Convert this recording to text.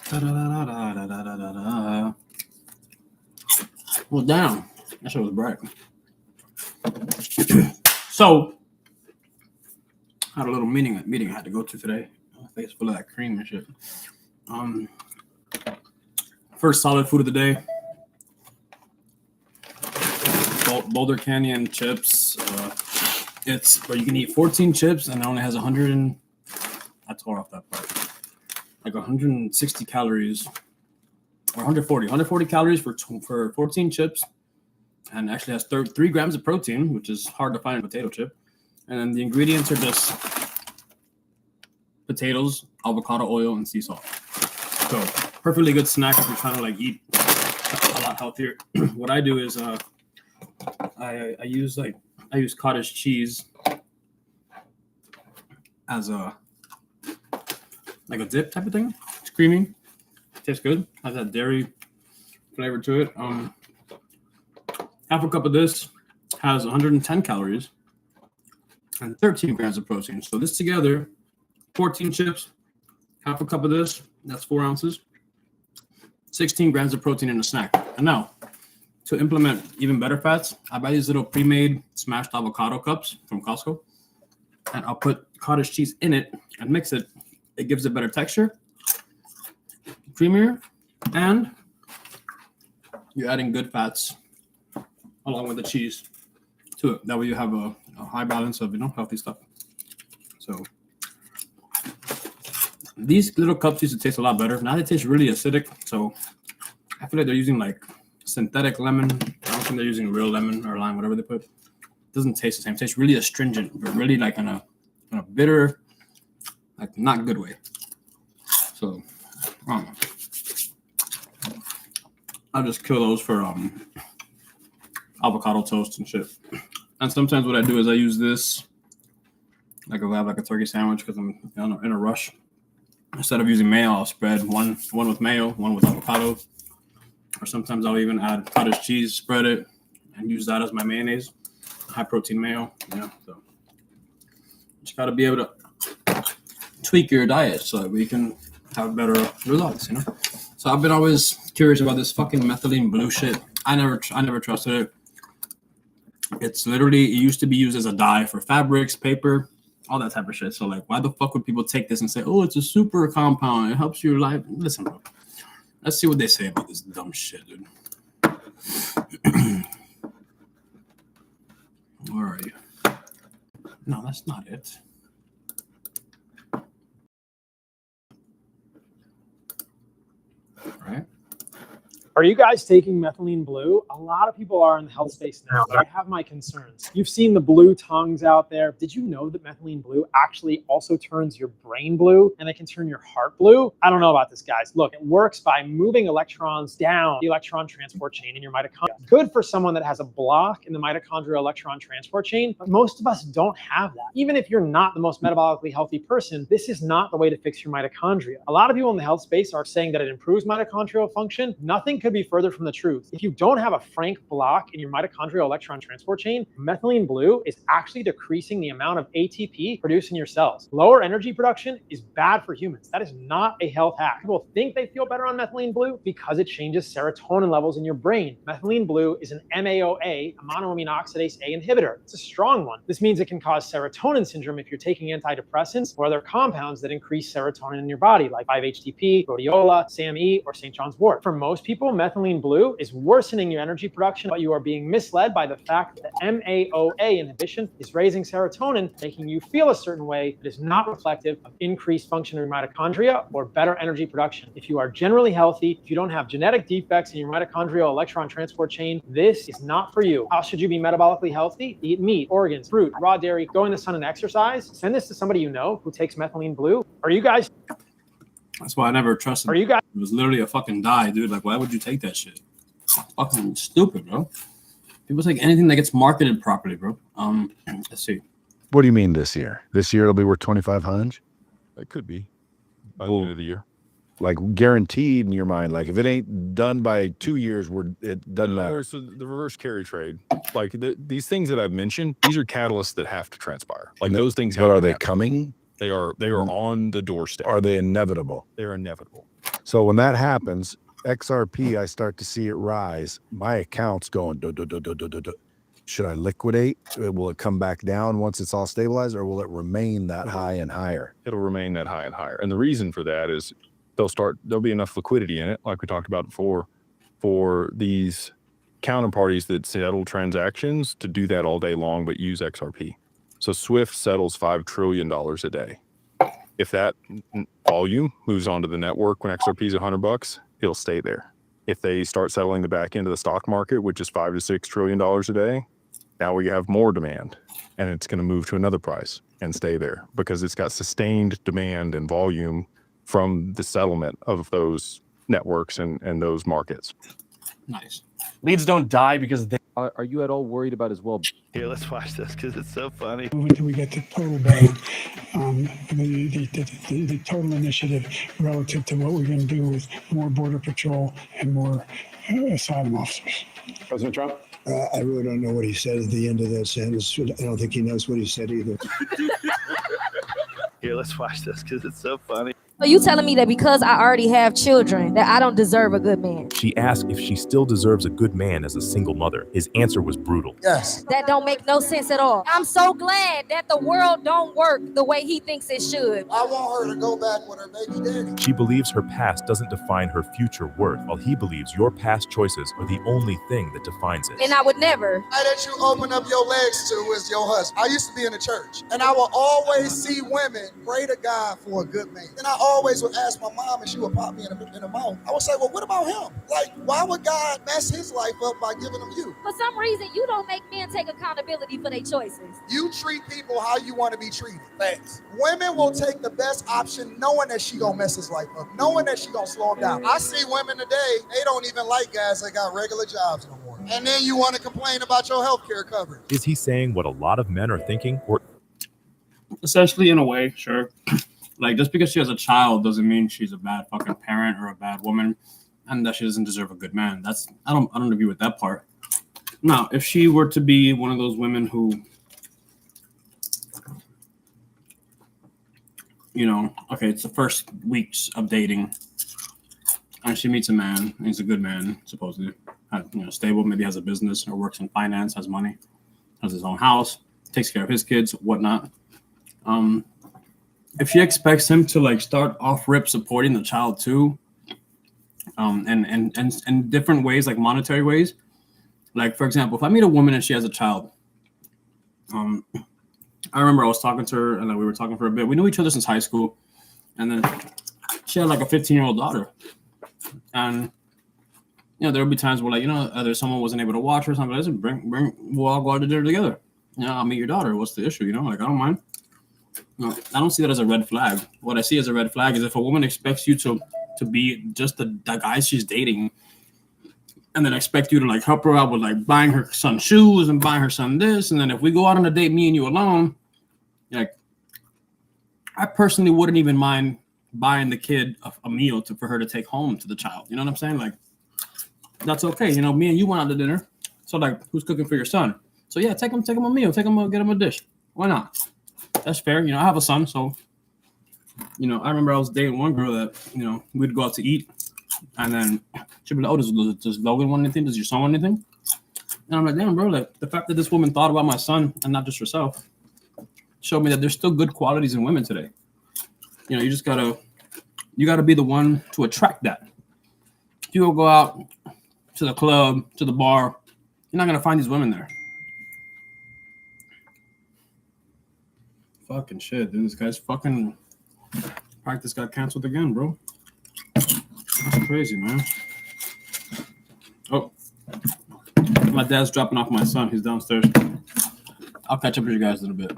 Da-da-da-da-da-da-da-da. Well, damn, that shit was bright. So, I had a little meeting I had to go to today. My face full of that cream and shit. First solid food of the day. Boulder Canyon chips. But you can eat 14 chips and it only has 100 and I tore off that part. Like 160 calories or 140 calories for 14 chips, and actually has 3 grams of protein, which is hard to find in a potato chip. And then the ingredients are just potatoes, avocado oil, and sea salt. So perfectly good snack if you're trying to like eat a lot healthier. What I do is I use cottage cheese as a dip type of thing. It's creamy, tastes good, has that dairy flavor to it. Half a cup of this has 110 calories and 13 grams of protein. So this together, 14 chips, half a cup of this, that's 4 ounces, 16 grams of protein in a snack. And now, to implement even better fats, I buy these little pre-made smashed avocado cups from Costco, and I'll put cottage cheese in it and mix it. It gives it better texture, creamier, and you're adding good fats along with the cheese to it. That way you have a high balance of healthy stuff. So these little cups used to taste a lot better. Now they taste really acidic. So I feel like they're using like synthetic lemon. I don't think they're using real lemon or lime, whatever they put. It doesn't taste the same. It tastes really astringent, but really like in a bitter, like not good way. So I'll just kill those for avocado toast and shit. And sometimes what I do is I use this like if I have like a turkey sandwich because I'm in a rush. Instead of using mayo, I'll spread one with mayo, one with avocado. Or sometimes I'll even add cottage cheese, spread it, and use that as my mayonnaise. High protein mayo. Yeah. So just gotta be able to tweak your diet so that we can have better results, So I've been always curious about this fucking methylene blue shit. I never trusted it. It's literally, it used to be used as a dye for fabrics, paper, all that type of shit. So like, why the fuck would people take this and say, oh, it's a super compound, it helps your life? Listen, bro. Let's see what they say about this dumb shit, dude. Where are you? No, that's not it. Right? Are you guys taking methylene blue? A lot of people are in the health space now, but I have my concerns. You've seen the blue tongues out there. Did you know that methylene blue actually also turns your brain blue and it can turn your heart blue? I don't know about this, guys. Look, it works by moving electrons down the electron transport chain in your mitochondria. Good for someone that has a block in the mitochondrial electron transport chain, but most of us don't have that. Even if you're not the most metabolically healthy person, this is not the way to fix your mitochondria. A lot of people in the health space are saying that it improves mitochondrial function. Nothing could be further from the truth. If you don't have a frank block in your mitochondrial electron transport chain, methylene blue is actually decreasing the amount of ATP produced in your cells. Lower energy production is bad for humans. That is not a health hack. People think they feel better on methylene blue because it changes serotonin levels in your brain. Methylene blue is an MAOA, a monoamine oxidase A inhibitor. It's a strong one. This means it can cause serotonin syndrome if you're taking antidepressants or other compounds that increase serotonin in your body, like 5-HTP, rhodiola, SAMe, or St. John's wort. For most people, methylene blue is worsening your energy production, but you are being misled by the fact that MAOA inhibition is raising serotonin, making you feel a certain way that is not reflective of increased function in your mitochondria or better energy production. If you are generally healthy, if you don't have genetic defects in your mitochondrial electron transport chain, this is not for you. How should you be metabolically healthy? Eat meat, organs, fruit, raw dairy, go in the sun and exercise. Send this to somebody you know who takes methylene blue. Are you guys? That's why I never trusted. Are you guys? It was literally a fucking dye, dude. Like, why would you take that shit? Fucking stupid, bro. People take anything that gets marketed properly, bro. Let's see. What do you mean this year? This year it'll be worth 2,500? That could be by the end of the year. Like guaranteed in your mind. Like if it ain't done by 2 years, it doesn't matter. So the reverse carry trade, like these things that I've mentioned, these are catalysts that have to transpire. Like those things. But are they coming? They are on the doorstep. Are they inevitable? They're inevitable. So when that happens, XRP, I start to see it rise. My account's going, duh, duh, duh, duh, duh, duh, duh. Should I liquidate? Will it come back down once it's all stabilized, or will it remain that high and higher? It'll remain that high and higher. And the reason for that is there'll be enough liquidity in it, like we talked about before, for these counterparties that settle transactions to do that all day long, but use XRP. So Swift settles $5 trillion a day. If that volume moves onto the network when XRP is $100, it'll stay there. If they start settling the back end of the stock market, which is $5 to $6 trillion a day, now we have more demand, and it's going to move to another price and stay there because it's got sustained demand and volume from the settlement of those networks and those markets. Nice. Leads don't die because they are you at all worried about his well? Here, let's watch this because it's so funny. Until we get the total ban, the total initiative relative to what we're going to do with more border patrol and more asylum officers. President Trump? I really don't know what he said at the end of that sentence. I don't think he knows what he said either. Here, let's watch this because it's so funny. So you telling me that because I already have children that I don't deserve a good man? She asked if she still deserves a good man as a single mother. His answer was brutal. Yes. That don't make no sense at all. I'm so glad that the world don't work the way he thinks it should. I want her to go back with her baby daddy. She believes her past doesn't define her future worth, while he believes your past choices are the only thing that defines it. And I would never. That you open up your legs to is your husband. I used to be in the church, and I will always see women pray to God for a good man. And I always would ask my mom, and she would pop me in the mouth. I would say, well, what about him? Like, why would God mess his life up by giving him you? For some reason, you don't make men take accountability for their choices. You treat people how you want to be treated. Thanks. Women will take the best option knowing that she gonna mess his life up, knowing that she gonna slow him down. I see women today, they don't even like guys that got regular jobs no more. And then you want to complain about your health care coverage. Is he saying what a lot of men are thinking? Or Essentially, in a way, sure. Like, just because she has a child doesn't mean she's a bad fucking parent or a bad woman, and that she doesn't deserve a good man. I don't agree with that part. Now, if she were to be one of those women who, you know, okay, it's the first weeks of dating, and she meets a man, and he's a good man, supposedly, stable, maybe has a business or works in finance, has money, has his own house, takes care of his kids, whatnot. If she expects him to like start off rip supporting the child too, and different ways, like monetary ways, like for example, if I meet a woman and she has a child, I remember I was talking to her and we were talking for a bit. We knew each other since high school, and then she had like a 15-year-old daughter, and there would be times where like either someone wasn't able to watch her or something. I said, we'll all go out to dinner together. I'll meet your daughter. What's the issue? Like I don't mind. No, I don't see that as a red flag. What I see as a red flag is if a woman expects you to be just the guy she's dating, and then expect you to like help her out with like buying her son shoes and buying her son this, and then if we go out on a date, me and you alone, like I personally wouldn't even mind buying the kid a meal for her to take home to the child. You know what I'm saying? Like that's okay. Me and you went out to dinner, so like who's cooking for your son? So yeah, take him a meal, get him a dish. Why not? That's fair. I have a son, so, I remember I was dating one girl that, we'd go out to eat, and then she'd be like, oh, does Logan want anything? Does your son want anything? And I'm like, damn, bro, like, the fact that this woman thought about my son and not just herself showed me that there's still good qualities in women today. You just gotta be the one to attract that. If you go out to the club, to the bar, you're not gonna find these women there. Fucking shit, dude. This guy's fucking practice got canceled again, bro. That's crazy, man. Oh, my dad's dropping off my son. He's downstairs. I'll catch up with you guys in a bit.